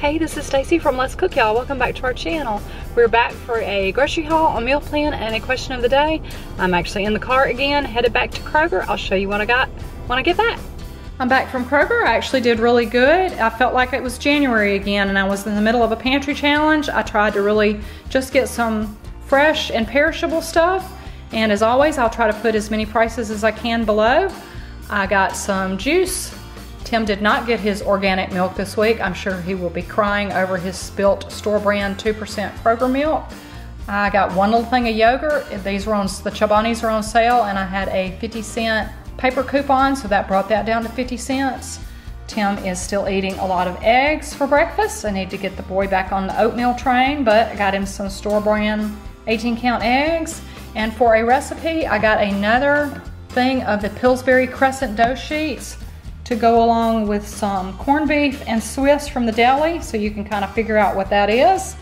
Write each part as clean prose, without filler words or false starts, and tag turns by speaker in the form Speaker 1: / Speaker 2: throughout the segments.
Speaker 1: Hey, this is Stacy from Let's Cook, y'all. Welcome back to our channel. We're back for a grocery haul, a meal plan, and a question of the day. I'm actually in the car again, headed back to Kroger. I'll show you what I got when I get back. I'm back from Kroger. I actually did really good. I felt like it was January again and I was in the middle of a pantry challenge. I tried to really just get some fresh and perishable stuff. And as always, I'll try to put as many prices as I can below. I got some juice. Tim did not get his organic milk this week. I'm sure he will be crying over his spilt store brand 2% Kroger milk. I got one little thing of yogurt. These were on, the Chobani's are on sale, and I had a 50-cent paper coupon, so that brought that down to 50 cents. Tim is still eating a lot of eggs for breakfast. I need to get the boy back on the oatmeal train, but I got him some store brand 18-count eggs. And for a recipe, I got another thing of the Pillsbury crescent dough sheets to go along with some corned beef and Swiss from the deli, so you can kind of figure out what that is.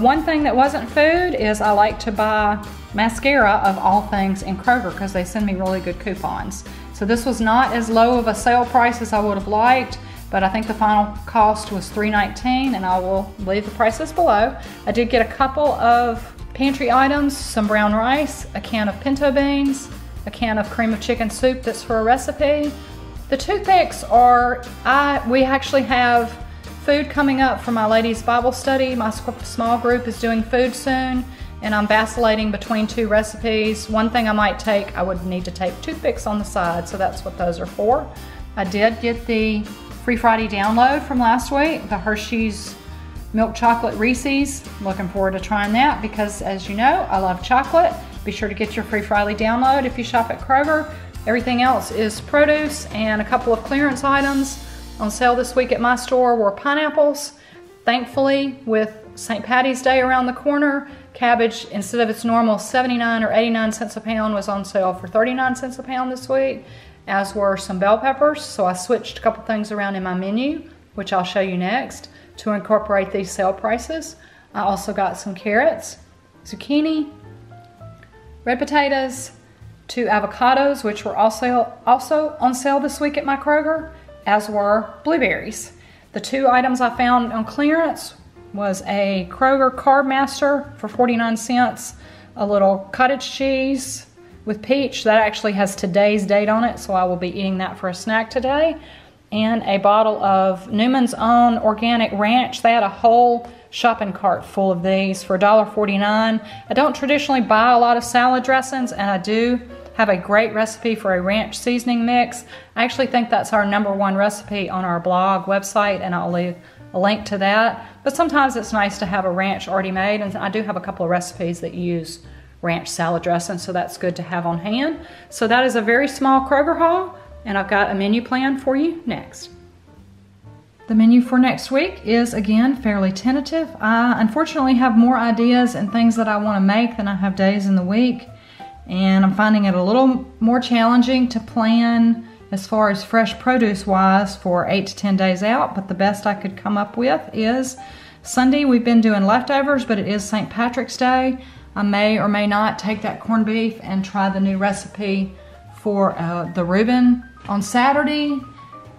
Speaker 1: One thing that wasn't food is I like to buy mascara of all things in Kroger because they send me really good coupons. So this was not as low of a sale price as I would have liked, but I think the final cost was $3.19, and I will leave the prices below. I did get a couple of pantry items, some brown rice, a can of pinto beans, a can of cream of chicken soup that's for a recipe. The toothpicks are, we actually have food coming up for my ladies' Bible study. My small group is doing food soon, and I'm vacillating between two recipes. One thing I might take, I would need to take toothpicks on the side, so that's what those are for. I did get the Free Friday download from last week, the Hershey's Milk Chocolate Reese's. Looking forward to trying that because, as you know, I love chocolate. Be sure to get your Free Friday download if you shop at Kroger. Everything else is produce, and a couple of clearance items on sale this week at my store were pineapples. Thankfully, with St. Patty's Day around the corner, cabbage, instead of its normal 79 or 89 cents a pound, was on sale for 39 cents a pound this week, as were some bell peppers. So I switched a couple things around in my menu, which I'll show you next, to incorporate these sale prices. I also got some carrots, zucchini, red potatoes, 2 avocados, which were also on sale this week at my Kroger, as were blueberries. The 2 items I found on clearance was a Kroger Carb Master for 49 cents, a little cottage cheese with peach that actually has today's date on it, so I will be eating that for a snack today, and a bottle of Newman's Own Organic Ranch. They had a whole shopping cart full of these for $1.49. I don't traditionally buy a lot of salad dressings, and I do have a great recipe for a ranch seasoning mix. I actually think that's our #1 recipe on our blog website, and I'll leave a link to that. But sometimes it's nice to have a ranch already made, and I do have a couple of recipes that use ranch salad dressing, so that's good to have on hand. So that is a very small Kroger haul, and I've got a menu plan for you next. The menu for next week is, again, fairly tentative. I unfortunately have more ideas and things that I want to make than I have days in the week, and I'm finding it a little more challenging to plan as far as fresh produce wise for 8 to 10 days out, but the best I could come up with is Sunday. We've been doing leftovers, but it is St. Patrick's Day. I may or may not take that corned beef and try the new recipe for the Reuben on Saturday.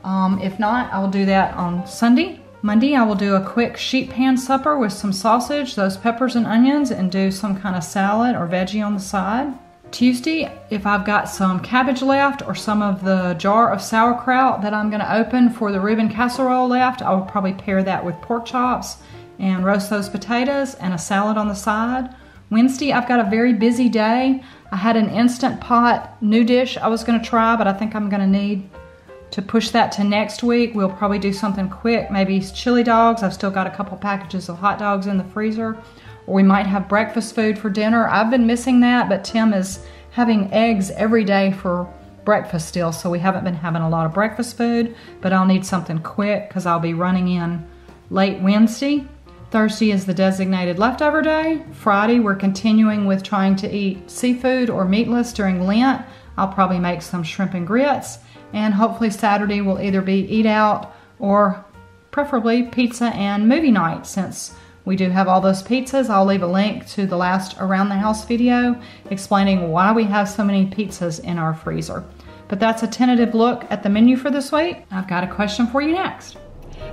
Speaker 1: If not, I will do that on Sunday. Monday, I will do a quick sheet pan supper with some sausage, those peppers and onions, and do some kind of salad or veggie on the side. Tuesday, if I've got some cabbage left or some of the jar of sauerkraut that I'm going to open for the Reuben casserole left, I will probably pair that with pork chops and roast those potatoes and a salad on the side. Wednesday, I've got a very busy day. I had an Instant Pot new dish I was going to try, but I think I'm going to need to push that to next week. We'll probably do something quick, maybe chili dogs. I've still got a couple packages of hot dogs in the freezer. Or we might have breakfast food for dinner. I've been missing that, but Tim is having eggs every day for breakfast still, so we haven't been having a lot of breakfast food, but I'll need something quick because I'll be running in late Wednesday. Thursday is the designated leftover day. Friday, we're continuing with trying to eat seafood or meatless during Lent. I'll probably make some shrimp and grits, and hopefully Saturday will either be eat out or preferably pizza and movie night. Since we do have all those pizzas, I'll leave a link to the last Around the House video explaining why we have so many pizzas in our freezer. But that's a tentative look at the menu for this week. I've got a question for you next.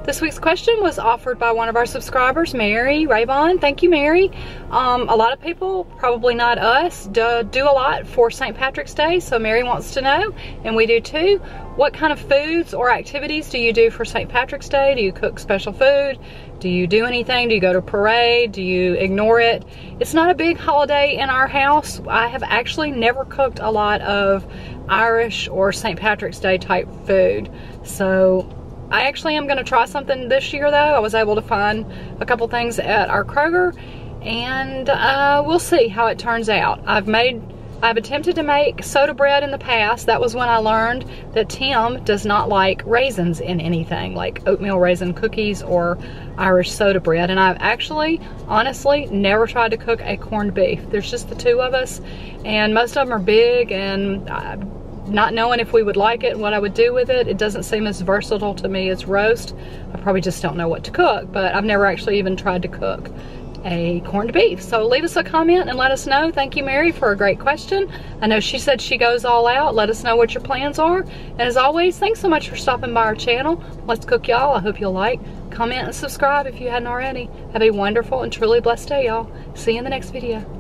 Speaker 1: This week's question was offered by one of our subscribers, Mary Raybon. Thank you, Mary. A lot of people, probably not us, do a lot for St. Patrick's Day, so Mary wants to know, and we do too, what kind of foods or activities do you do for St. Patrick's Day? Do you cook special food? Do you do anything? Do you go to a parade? Do you ignore it? It's not a big holiday in our house. I have actually never cooked a lot of Irish or St. Patrick's Day type food. So I actually am gonna try something this year though. I was able to find a couple things at our Kroger, and we'll see how it turns out. I've attempted to make soda bread in the past. That was when I learned that Tim does not like raisins in anything, like oatmeal raisin cookies or Irish soda bread. And I've actually, honestly, never tried to cook a corned beef. There's just the two of us, and most of them are big, and not knowing if we would like it and what I would do with it, it doesn't seem as versatile to me as roast. I probably just don't know what to cook, but I've never actually even tried to cook a corned beef. So leave us a comment and let us know. Thank you, Mary, for a great question. I know she said she goes all out. Let us know what your plans are. And as always, thanks so much for stopping by our channel. Let's Cook Y'all. I hope you'll like, comment, and subscribe if you hadn't already. Have a wonderful and truly blessed day, y'all. See you in the next video.